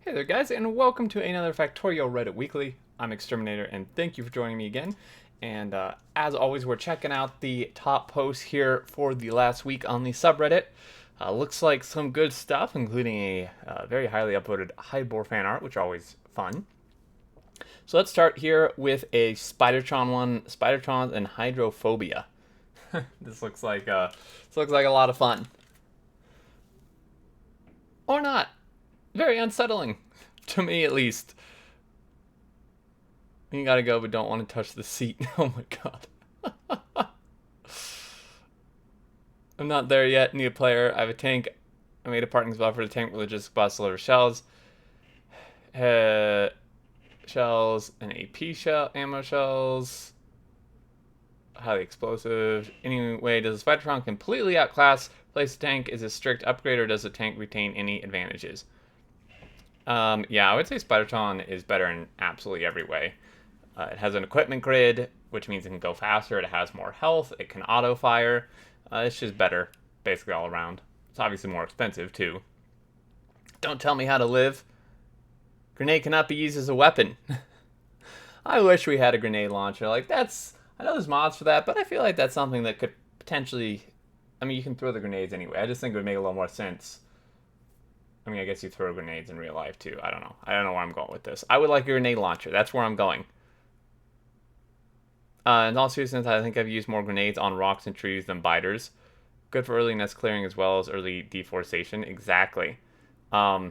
Hey there guys, and welcome to another Factorio Reddit Weekly. I'm Exterminator, and thank you for joining me again. And as always, we're checking out the top posts here for the last week on the subreddit. Looks like some good stuff, including a very highly upvoted Hydrophobia fan art, which are always fun. So let's start here with a Spidertron one, Spidertron and Hydrophobia. This looks like a lot of fun. Or not. Very unsettling. To me, at least. You gotta go, but don't want to touch the seat. Oh my god. I'm not there yet. Need a player. I have a tank. I made a parking spot for the tank with logistic box deliver shells. Shells and AP shell, ammo shells. Highly explosive. Anyway, does the Spidertron completely outclass place the tank? Is a strict upgrade, or does the tank retain any advantages? Yeah, I would say Spidertron is better in absolutely every way. It has an equipment grid, which means it can go faster. It has more health. It can auto fire. It's just better, basically all around. It's obviously more expensive too. Don't tell me how to live. Grenade cannot be used as a weapon. I wish we had a grenade launcher. Like that's, I know there's mods for that, but I feel like that's something that could potentially. I mean, you can throw the grenades anyway. I just think it would make a little more sense. I mean, I guess you throw grenades in real life too. I don't know. I don't know where I'm going with this. I would like a grenade launcher. That's where I'm going. In all seriousness, I think I've used more grenades on rocks and trees than biters. Good for early nest clearing as well as early deforestation. Exactly. I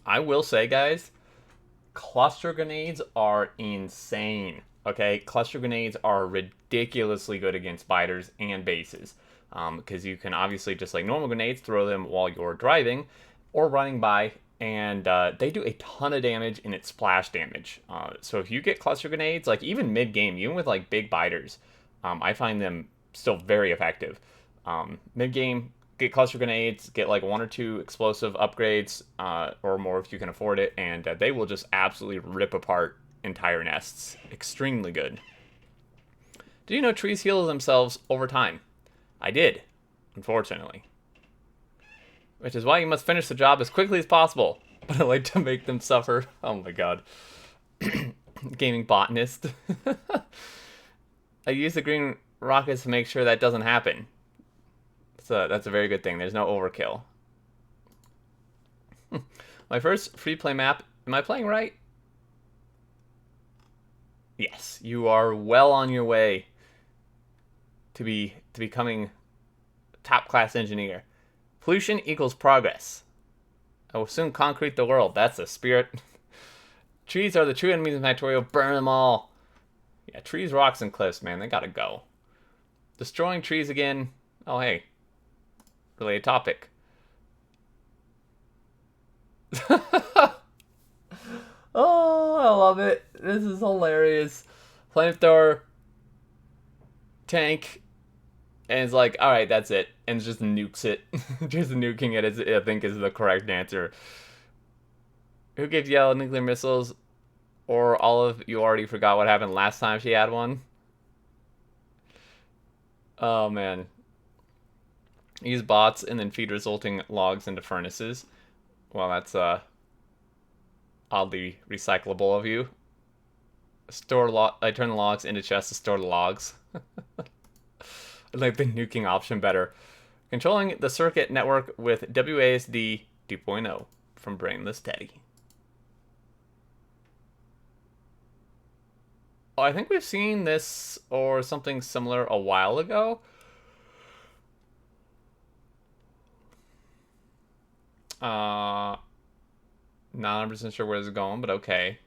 will say, guys, cluster grenades are insane. Okay, cluster grenades are ridiculously good against biters and bases. Because you can obviously, just like normal grenades, throw them while you're driving or running by, and they do a ton of damage and it's splash damage. So if you get cluster grenades, like even mid-game, even with like big biters, I find them still very effective. Mid-game, get cluster grenades, get like 1 or 2 explosive upgrades, or more if you can afford it, and they will just absolutely rip apart entire nests. Extremely good. Do you know trees heal themselves over time? I did, unfortunately. Which is why you must finish the job as quickly as possible. But I like to make them suffer. Oh my god. Gaming botanist. I use the green rockets to make sure that doesn't happen. So that's a very good thing. There's no overkill. My first free play map. Am I playing right? Yes, you are well on your way to becoming top class engineer. Pollution equals progress. I will soon concrete the world. That's the spirit. Trees are the true enemies of Factorio. Burn them all. Yeah, trees, rocks, and cliffs, man. They gotta go. Destroying trees again. Oh, hey. Related topic. Oh, I love it. This is hilarious. Flamethrower. Tank. And it's like, all right, that's it, and just nukes it. Just nuking it, I think, is the correct answer. Who gave Yellow nuclear missiles? Or all of you already forgot what happened last time she had one? Oh man. Use bots and then feed resulting logs into furnaces. Well, that's oddly recyclable of you. I turn the logs into chests to store the logs. I like the nuking option better. Controlling the circuit network with WASD 2.0 from Brainless Daddy. Oh, I think we've seen this or something similar a while ago. Not 100% sure where this is going, but okay.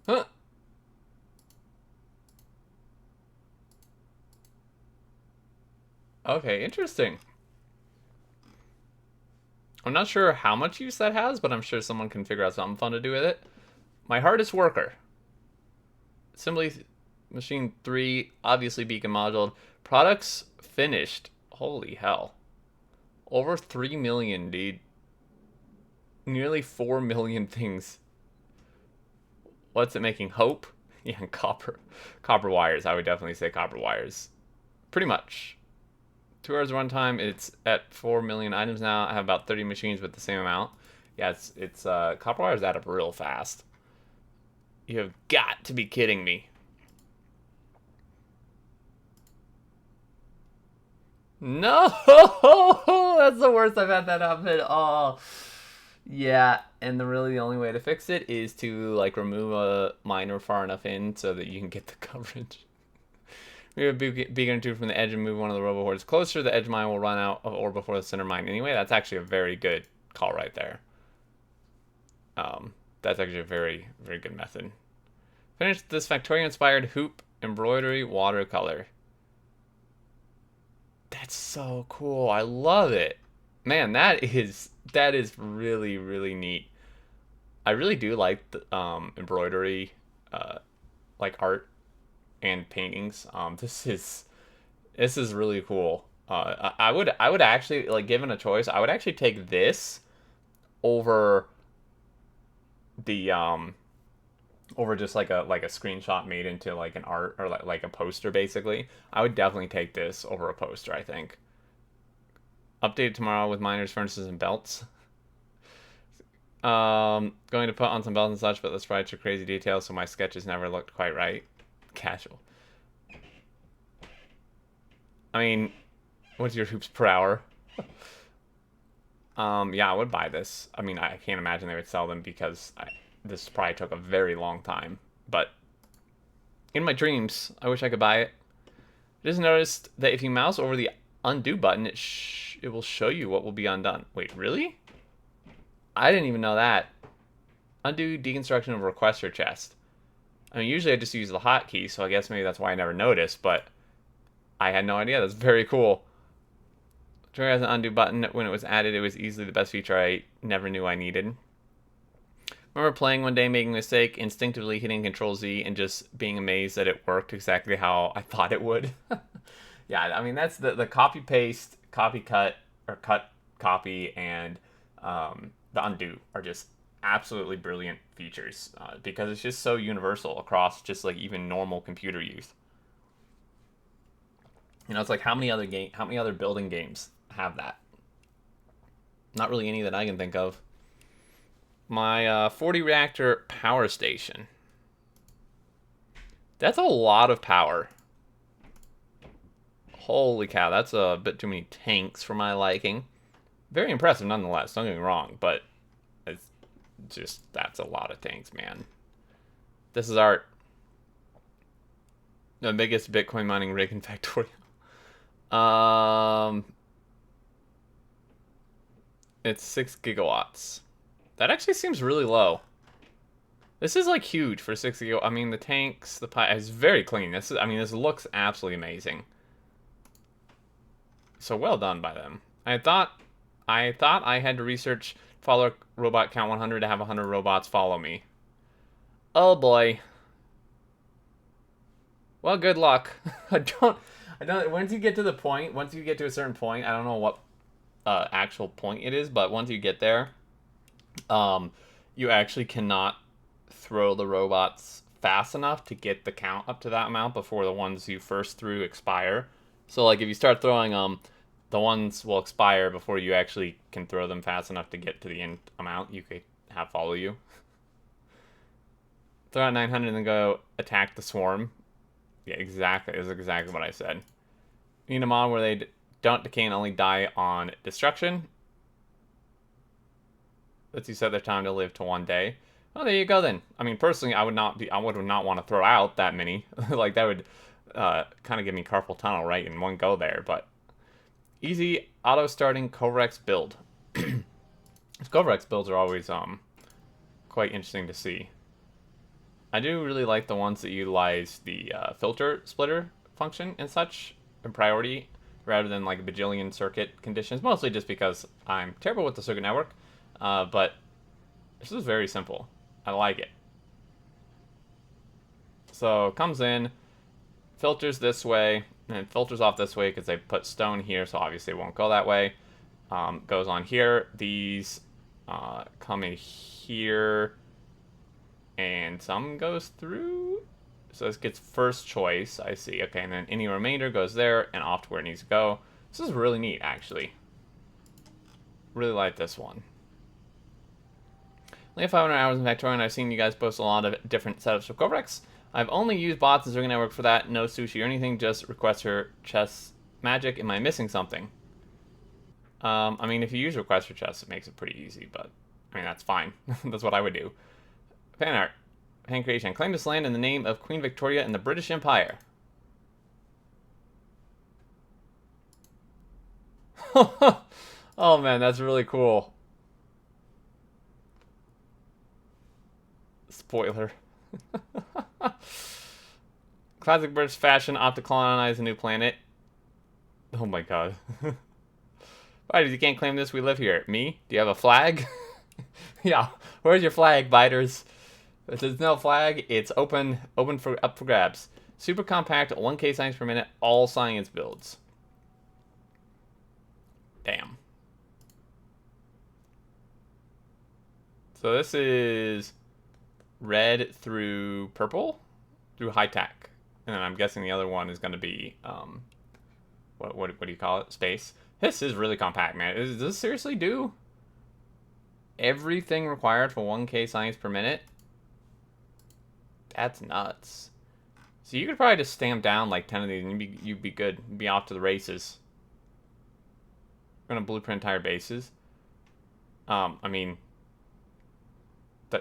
Huh. Okay, interesting. I'm not sure how much use that has, but I'm sure someone can figure out something fun to do with it. My hardest worker. Assembly machine 3, obviously beacon moduled. Products finished. Holy hell. Over 3 million, dude. Nearly 4 million things. What's it making? Hope? Yeah, and copper wires. I would definitely say copper wires. Pretty much. 2 hours runtime. It's at 4 million items now. I have about 30 machines with the same amount. Yeah, it's copper wires add up real fast. You have got to be kidding me. No, that's the worst I've had that happen. Oh, yeah. And the only way to fix it is to like remove a miner far enough in so that you can get the coverage. Move a beacon tube from the edge and move one of the robo-hordes closer. The edge mine will run out of ore before the center mine. Anyway, that's actually a very good call right there. That's actually a very, very good method. Finish this Factorio-inspired hoop embroidery watercolor. That's so cool. I love it. Man, that is really, really neat. I really do like the embroidery, like art and paintings. This is really cool. I would actually, like, given a choice, I would actually take this over the over just like a screenshot made into like an art or like a poster. Basically, I would definitely take this over a poster, I think. Updated tomorrow with miners, furnaces, and belts. Going to put on some belts and such, but the sprites are crazy details, so my sketches never looked quite right. Casual. I mean, what's your hoops per hour? Yeah, I would buy this. I mean, I can't imagine they would sell them because this probably took a very long time. But in my dreams, I wish I could buy it. I just noticed that if you mouse over the undo button, it will show you what will be undone. Wait, really? I didn't even know that. Undo deconstruction of requester chest. I mean, usually I just use the hotkey, so I guess maybe that's why I never noticed, but I had no idea. That's very cool. Trigger has an undo button. When it was added, it was easily the best feature I never knew I needed. Remember playing one day, making a mistake, instinctively hitting Control-Z, and just being amazed that it worked exactly how I thought it would? Yeah, I mean, that's the copy-paste, copy-cut, or cut-copy, and the undo are just absolutely brilliant features because it's just so universal across just like even normal computer use. You know, it's like how many other building games have that? Not really any that I can think of. My 40 reactor power station. That's a lot of power. Holy cow, that's a bit too many tanks for my liking. Very impressive nonetheless, don't get me wrong, but it's just, that's a lot of tanks, man. This is art. The biggest Bitcoin mining rig in Factorio. It's 6 gigawatts. That actually seems really low. This is like huge for 6 gigawatts. I mean, the tanks, the pipe is very clean. This looks absolutely amazing. So well done by them. I thought I had to research follow robot count 100 to have 100 robots follow me. Oh boy. Well, good luck. I don't. Once you get to a certain point, I don't know what actual point it is, but once you get there, you actually cannot throw the robots fast enough to get the count up to that amount before the ones you first threw expire. So, like, if you start throwing the ones will expire before you actually can throw them fast enough to get to the end amount you could have follow you. Throw out 900 and then go attack the swarm. Yeah, exactly. That's exactly what I said. You need a mod where they don't decay and only die on destruction. Lets you set their time to live to 1 day. Oh, there you go then. I mean, personally, I would not want to throw out that many. Like, that would kind of give me carpal tunnel right in one go there. But easy auto starting Coverex build. Coverex builds are always quite interesting to see. I do really like the ones that utilize the filter splitter function and such in priority rather than like bajillion circuit conditions, mostly just because I'm terrible with the circuit network, but this is very simple. I like it. So it comes in, filters this way, and it filters off this way because they put stone here, so obviously it won't go that way. Goes on here. These come in here, and some goes through. So this gets first choice, I see. Okay, and then any remainder goes there and off to where it needs to go. This is really neat, actually. Really like this one. Only have 500 hours in Factorio, and I've seen you guys post a lot of different setups for Cobrex. I've only used bots and Zerga Network for that. No sushi or anything, just requester chess magic. Am I missing something? I mean, if you use requester chess, it makes it pretty easy, but I mean, that's fine. That's what I would do. Fanart. Fan creation. Claim this land in the name of Queen Victoria and the British Empire. Oh man, that's really cool. Spoiler. Classic British fashion opt to colonize a new planet. Oh my god. Biters, you can't claim this. We live here. Me? Do you have a flag? Yeah. Where's your flag, Biters? If there's no flag, it's up for grabs. Super compact, 1K science per minute, all science builds. Damn. So this is red through purple through high tech, and then I'm guessing the other one is going to be what do you call it? Space. This is really compact, man. Does this seriously do everything required for 1K science per minute? That's nuts. So you could probably just stamp down like 10 of these and you'd be good. You'd be off to the races. We're gonna blueprint entire bases. I mean,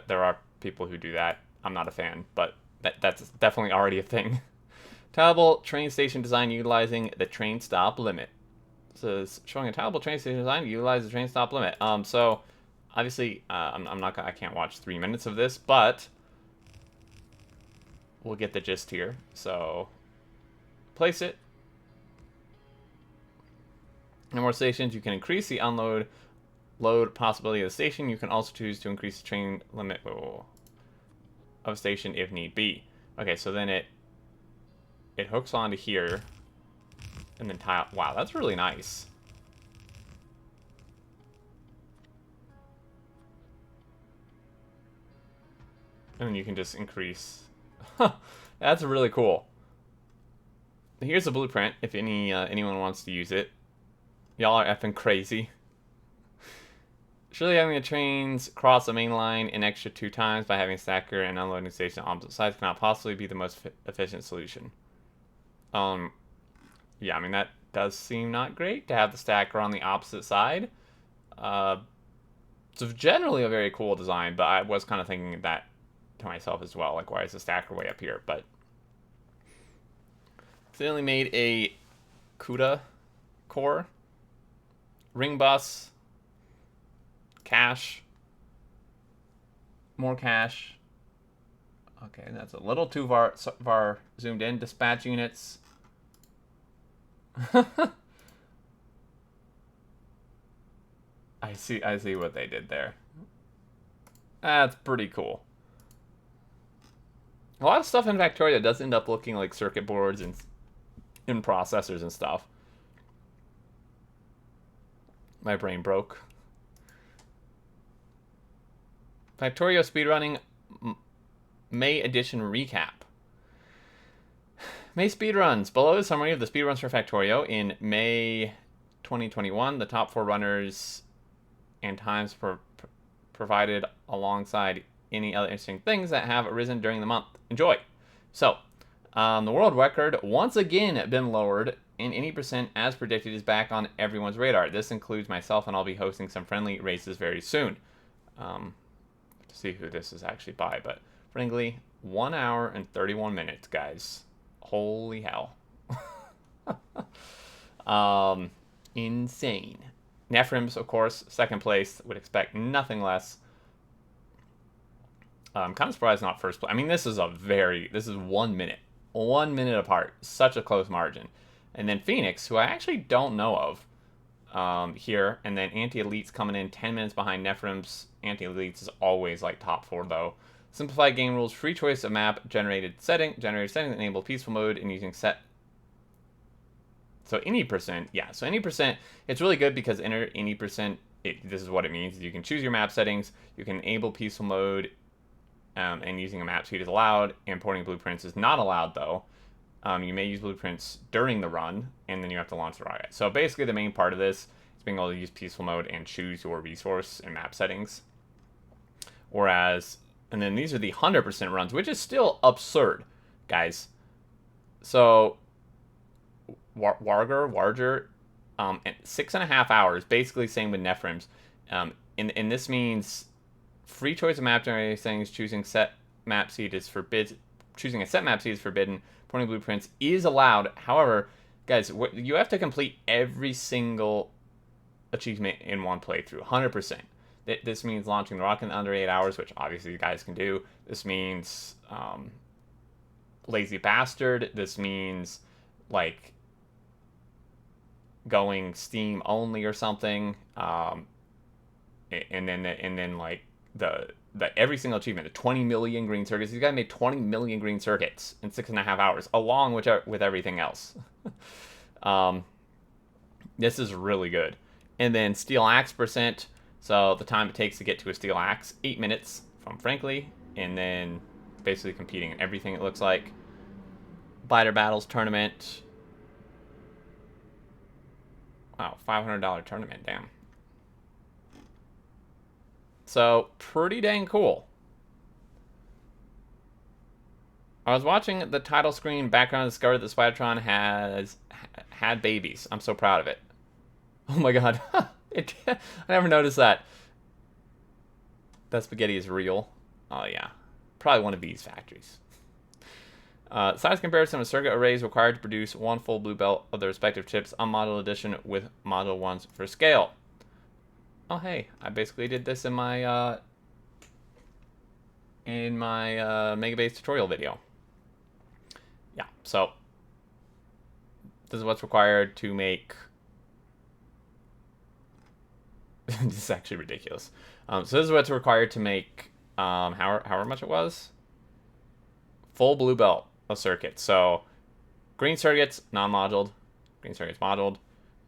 there are people who do that. I'm not a fan, but that's definitely already a thing. Tileable train station design utilizing the train stop limit. So it's showing a tileable train station design utilize the train stop limit. So obviously, I can't watch 3 minutes of this, but we'll get the gist here. So place it. No more stations. You can increase the load possibility of the station. You can also choose to increase the train limit of a station if need be. Okay, so then it hooks onto here, and then tile. Wow, that's really nice. And then you can just increase. That's really cool. Here's the blueprint if anyone wants to use it. Y'all are effing crazy. Surely having the trains cross the main line an extra 2 times by having a stacker and unloading station on opposite sides cannot possibly be the most efficient solution. Yeah, I mean, that does seem not great to have the stacker on the opposite side. It's generally a very cool design, but I was kind of thinking that to myself as well. Like, why is the stacker way up here? But they only made a CUDA core, ring bus, cache, more cache. Okay, that's a little too far zoomed in. Dispatch units. I see what they did there. That's pretty cool. A lot of stuff in Factorio does end up looking like circuit boards and processors and stuff. My brain broke. Factorio speedrunning May edition recap. May speedruns. Below is a summary of the speedruns for Factorio in May 2021. The top 4 runners and times provided alongside any other interesting things that have arisen during the month. Enjoy. So, the world record once again been lowered, and any percent as predicted is back on everyone's radar. This includes myself, and I'll be hosting some friendly races very soon. To see who this is actually by, but frankly, 1 hour and 31 minutes, guys. Holy hell. Insane. Nefrims, of course, second place. Would expect nothing less. I'm kind of surprised not first place. I mean, this is 1 minute. 1 minute apart. Such a close margin. And then Phoenix, who I actually don't know of, here. And then Anti-Elite's coming in 10 minutes behind Nefrims. Anti-Elite's is always like top 4, though. Simplified game rules, free choice of map, generated settings, enable peaceful mode, and using set. So any percent, yeah. So any percent, it's really good because enter any percent. This is what it means. You can choose your map settings. You can enable peaceful mode. and using a map speed is allowed. Importing blueprints is not allowed, though. You may use blueprints during the run, and then you have to launch the rocket. So basically the main part of this is being able to use peaceful mode and choose your resource and map settings. Whereas, and then these are the 100% runs, which is still absurd, guys. So, Warger, and 6.5 hours, basically same with Nephrons. And this means free choice of map generating settings, choosing set map seed is forbidden. Choosing a set map seed is forbidden. Porting blueprints is allowed. However, guys, you have to complete every single achievement in one playthrough, 100%. This means launching the rocket in under 8 hours, which obviously you guys can do. This means lazy bastard. This means like going Steam only or something. And then like the every single achievement, the 20 million green circuits. These guys made 20 million green circuits in 6.5 hours, along with everything else. This is really good. And then steel axe percent. So the time it takes to get to a steel axe, 8 minutes from Frankly, and then basically competing in everything it looks like. Biter Battles tournament. Wow, $500 tournament, damn. So, pretty dang cool. I was watching the title screen background and discovered that Spidertron has had babies. I'm so proud of it. Oh my god. I never noticed that. That spaghetti is real. Oh yeah. Probably one of these factories. Size comparison of circuit arrays required to produce one full blue belt of the respective chips on model edition with model ones for scale. Oh hey, I basically did this in my Megabase tutorial video. Yeah, so this is what's required to make. This is actually ridiculous. So this is what's required to make however much it was. Full blue belt of circuits. So green circuits non-moduled, green circuits moduled,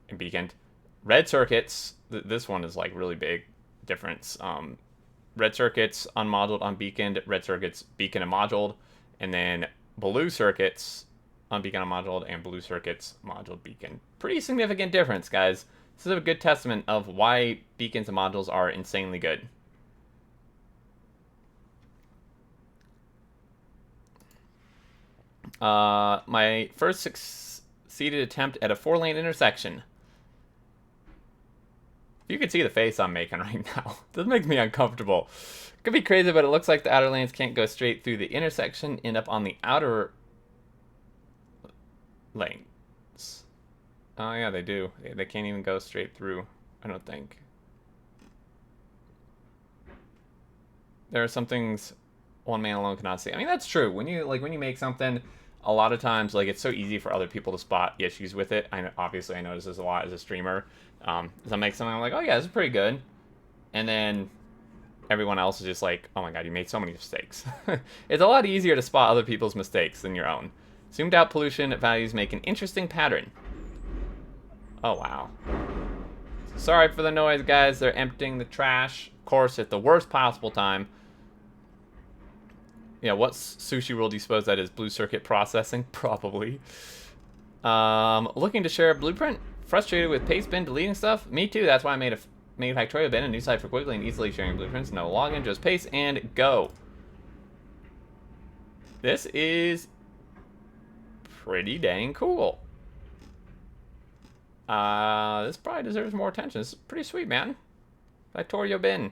and beaconed. Red circuits. This one is like really big difference. Red circuits unmoduled, unbeaconed. Red circuits beacon and moduled, and then blue circuits unbeaconed, unmoduled, and blue circuits moduled, beacon. Pretty significant difference, guys. This is a good testament of why beacons and modules are insanely good. My first succeeded attempt at a 4-lane intersection. You can see the face I'm making right now. This makes me uncomfortable. Could be crazy, but it looks like the outer lanes can't go straight through the intersection, end up on the outer lanes. Oh yeah, they do. They can't even go straight through, I don't think. There are some things one man alone cannot see. I mean, that's true. When you make something, a lot of times it's so easy for other people to spot issues with it. Obviously I notice this a lot as a streamer. As I make something, I'm like, oh yeah, this is pretty good, and then everyone else is just like, oh my god, you made so many mistakes. It's a lot easier to spot other people's mistakes than your own. Zoomed out pollution values make an interesting pattern. Oh wow. Sorry for the noise, guys. They're emptying the trash, of course, at the worst possible time. Yeah, what sushi rule do you suppose that is? Blue circuit processing? Probably. Looking to share a blueprint? Frustrated with paste bin deleting stuff? Me too, that's why I made a Factorio bin, a new site for quickly and easily sharing blueprints. No login, just paste and go. This is pretty dang cool. This probably deserves more attention. This is pretty sweet, man. Factorio bin.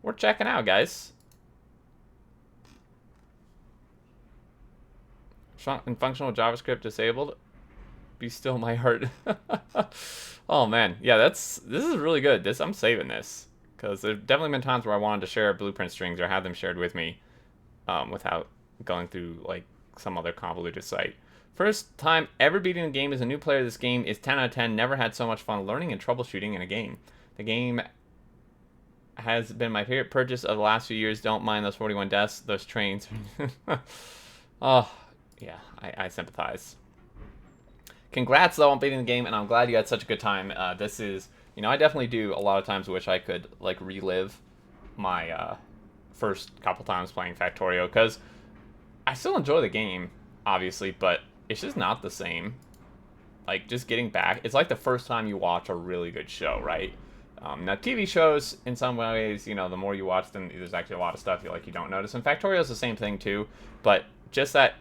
We're checking out, guys. And functional JavaScript disabled. Be still my heart. Oh man, yeah, this is really good. I'm saving this because there's definitely been times where I wanted to share blueprint strings or have them shared with me, without going through like some other convoluted site. First time ever beating a game as a new player. This game is 10 out of 10. Never had so much fun learning and troubleshooting in a game. The game has been my favorite purchase of the last few years. Don't mind those 41 deaths, those trains. Oh, yeah, I sympathize. Congrats, though, on beating the game, and I'm glad you had such a good time. This is, I definitely do a lot of times wish I could, like, relive my first couple times playing Factorio, because I still enjoy the game, obviously, but it's just not the same. Like, just getting back, it's like the first time you watch a really good show, right? Now, TV shows, in some ways, you know, the more you watch them, there's actually a lot of stuff you don't notice. And Factorio is the same thing, too. But just that,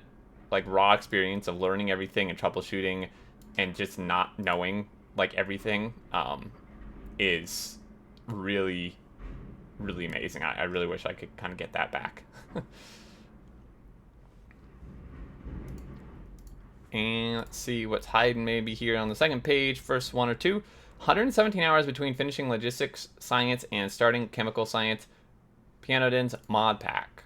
like, raw experience of learning everything and troubleshooting and just not knowing, like, everything is really, really amazing. I really wish I could kind of get that back. And let's see what's hiding maybe here on the second page, first one or two. 117 hours between finishing logistics science and starting chemical science. Pianodin's mod pack.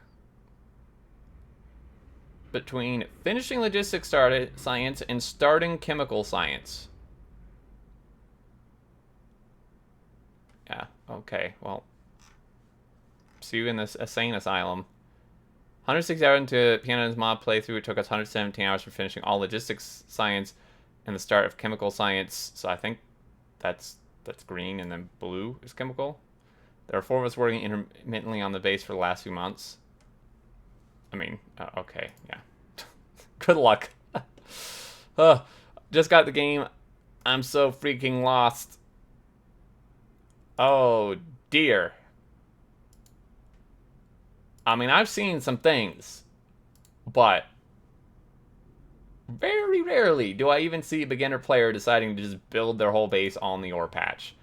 Between finishing logistics science and starting chemical science. Yeah, okay, well. See you in this insane asylum. 160 hours into Pianodin's mod playthrough. It took us 117 hours for finishing all logistics science and the start of chemical science. So I think that's green, and then blue is chemical. There are 4 of us working intermittently on the base for the last few months. I mean, okay, yeah. Good luck. Just got the game. I'm so freaking lost. Oh, dear. I mean, I've seen some things, but very rarely do I even see a beginner player deciding to just build their whole base on the ore patch.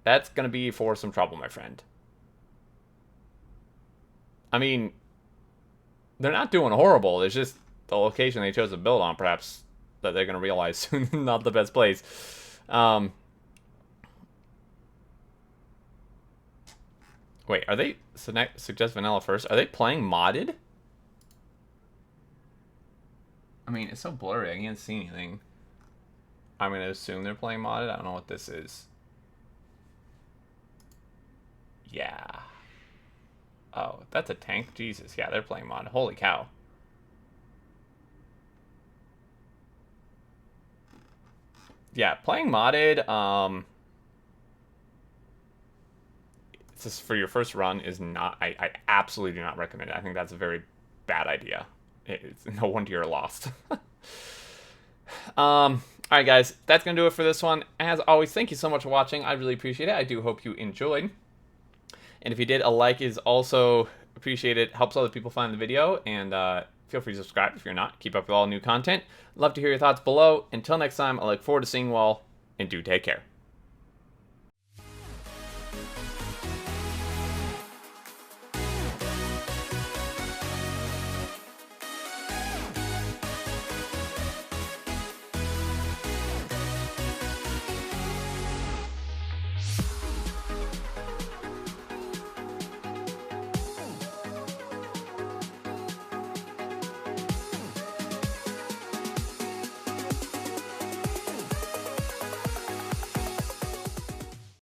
That's going to be for some trouble, my friend. I mean, they're not doing horrible. It's just the location they chose to build on, perhaps, that they're going to realize soon not the best place. Wait, are they... Suggest vanilla first. Are they playing modded? I mean, it's so blurry. I can't see anything. I'm going to assume they're playing modded. I don't know what this is. Yeah. Oh, that's a tank? Jesus. Yeah, they're playing modded. Holy cow. Yeah, playing modded, just for your first run is not... I absolutely do not recommend it. I think that's a very bad idea. It's no wonder you're lost. Alright guys, that's going to do it for this one. As always, thank you so much for watching. I really appreciate it. I do hope you enjoyed. And if you did, a like is also appreciated. Helps other people find the video. And feel free to subscribe if you're not. Keep up with all new content. Love to hear your thoughts below. Until next time, I look forward to seeing you all. And do take care.